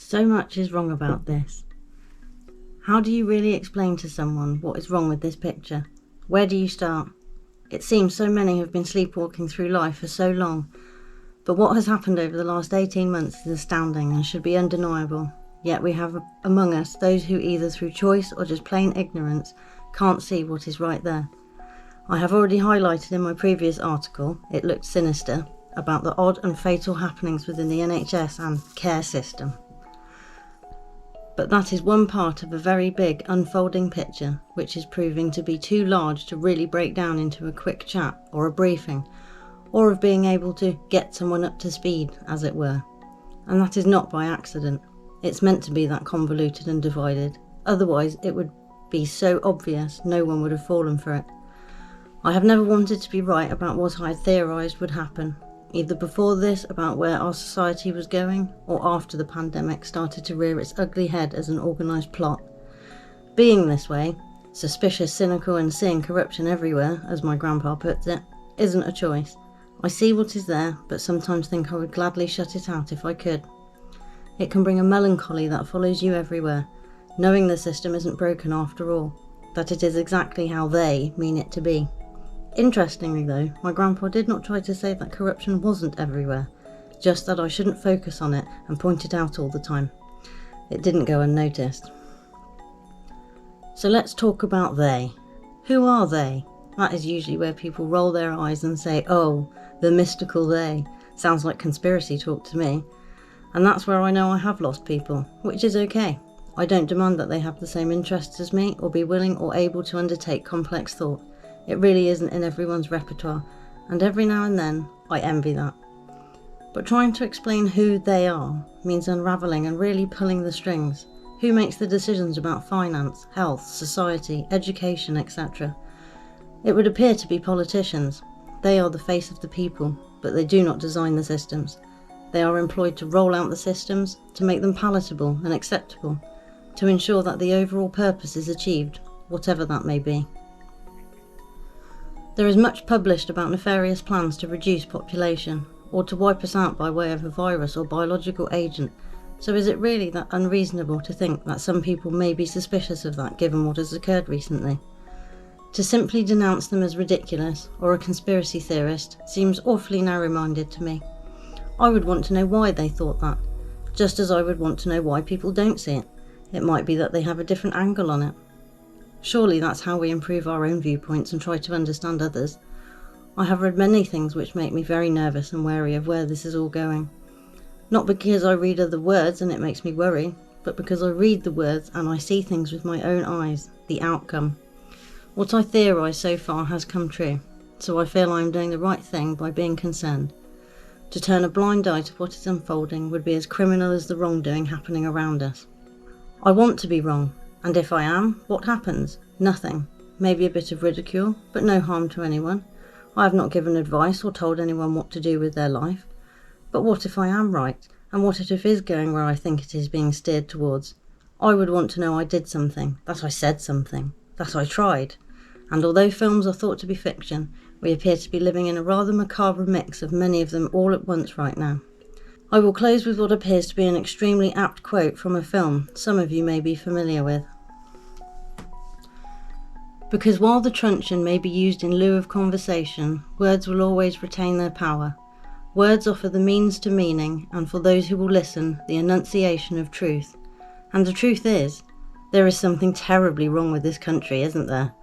So much is wrong about this. How do you really explain to someone what is wrong with this picture? Where do you start? It seems so many have been sleepwalking through life for so long, but what has happened over the last 18 months is astounding and should be undeniable. Yet we have among us those who either through choice or just plain ignorance can't see what is right there. I have already highlighted in my previous article, It Looked Sinister, about the odd and fatal happenings within the NHS and care system. But that is one part of a very big unfolding picture which is proving to be too large to really break down into a quick chat or a briefing, or of being able to get someone up to speed, as it were. And that is not by accident. It's meant to be that convoluted and divided, otherwise it would be so obvious no one would have fallen for it. I have never wanted to be right about what I had theorised would happen, either before this about where our society was going, or after the pandemic started to rear its ugly head as an organised plot. Being this way, suspicious, cynical and seeing corruption everywhere, as my grandpa puts it, isn't a choice. I see what is there, but sometimes think I would gladly shut it out if I could. It can bring a melancholy that follows you everywhere, knowing the system isn't broken after all, that it is exactly how they mean it to be. Interestingly though, my grandpa did not try to say that corruption wasn't everywhere, just that I shouldn't focus on it and point it out all the time. It didn't go unnoticed. So let's talk about they. Who are they? That is usually where people roll their eyes and say, oh, the mystical they. Sounds like conspiracy talk to me. And that's where I know I have lost people, which is okay. I don't demand that they have the same interests as me or be willing or able to undertake complex thought. It really isn't in everyone's repertoire, and every now and then I envy that. But trying to explain who they are means unravelling and really pulling the strings. Who makes the decisions about finance, health, society, education, etc.? It would appear to be politicians. They are the face of the people, but they do not design the systems. They are employed to roll out the systems, to make them palatable and acceptable, to ensure that the overall purpose is achieved, whatever that may be. There is much published about nefarious plans to reduce population, or to wipe us out by way of a virus or biological agent, so is it really that unreasonable to think that some people may be suspicious of that given what has occurred recently? To simply denounce them as ridiculous, or a conspiracy theorist, seems awfully narrow-minded to me. I would want to know why they thought that, just as I would want to know why people don't see it. It might be that they have a different angle on it. Surely that's how we improve our own viewpoints and try to understand others. I have read many things which make me very nervous and wary of where this is all going. Not because I read other words and it makes me worry, but because I read the words and I see things with my own eyes, the outcome. What I theorise so far has come true, so I feel I am doing the right thing by being concerned. To turn a blind eye to what is unfolding would be as criminal as the wrongdoing happening around us. I want to be wrong. And if I am, what happens? Nothing. Maybe a bit of ridicule, but no harm to anyone. I have not given advice or told anyone what to do with their life. But what if I am right? And what if it is going where I think it is being steered towards? I would want to know I did something, that I said something, that I tried. And although films are thought to be fiction, we appear to be living in a rather macabre mix of many of them all at once right now. I will close with what appears to be an extremely apt quote from a film some of you may be familiar with. Because while the truncheon may be used in lieu of conversation, words will always retain their power. Words offer the means to meaning, and for those who will listen, the enunciation of truth. And the truth is, there is something terribly wrong with this country, isn't there?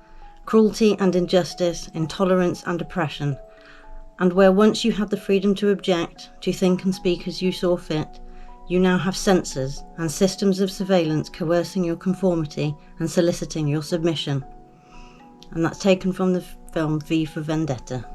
Cruelty and injustice, intolerance and oppression. And where once you had the freedom to object, to think and speak as you saw fit, you now have censors and systems of surveillance coercing your conformity and soliciting your submission. And that's taken from the film V for Vendetta.